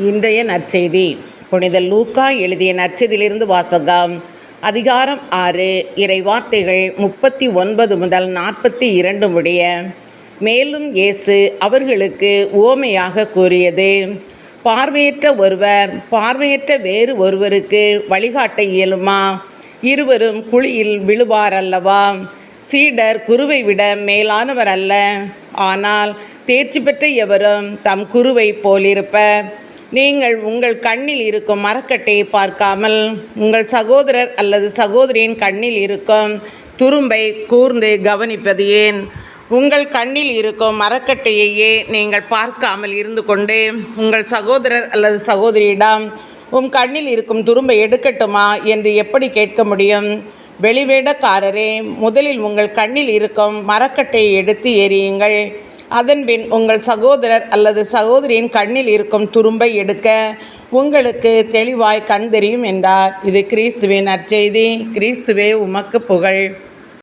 இன்றைய நற்செய்தி புனித லூக்கா எழுதிய நற்செய்தியிலிருந்து வாசகம். அதிகாரம் 6, இறைவார்த்தைகள் 39 முதல் 42 முடிய. மேலும் இயேசு அவர்களுக்கு உவமையாக கூறியது: பார்வையற்ற ஒருவர் பார்வையற்ற வேறு ஒருவருக்கு வழிகாட்ட இயலுமா? இருவரும் குழியில் விழுவார் அல்லவா? சீடர் குருவை விட மேலானவர் அல்ல, ஆனால் தேர்ச்சி பெற்ற எவரும் தம் குருவை போலிருப்பர். நீங்கள் உங்கள் கண்ணில் இருக்கும் மரக்கட்டையை பார்க்காமல் உங்கள் சகோதரர் அல்லது சகோதரியின் கண்ணில் இருக்கும் துரும்பை கூர்ந்து கவனிப்பது ஏன்? உங்கள் கண்ணில் இருக்கும் மரக்கட்டையையே நீங்கள் பார்க்காமல் இருந்து கொண்டு உங்கள் சகோதரர் அல்லது சகோதரியிடம் கண்ணில் இருக்கும் துரும்பை எடுக்கட்டுமா என்று எப்படி கேட்க முடியும்? வெளிவேடக்காரரே, முதலில் உங்கள் கண்ணில் இருக்கும் மரக்கட்டையை எடுத்து எறியுங்கள். அதன்பின் உங்கள் சகோதரர் அல்லது சகோதரியின் கண்ணில் இருக்கும் துரும்பை எடுக்க உங்களுக்கு தெளிவாய் கண் தெரியும் என்றார். இது கிறிஸ்துவின் நற்செய்தி. கிறிஸ்துவே, உமக்கு புகழ்.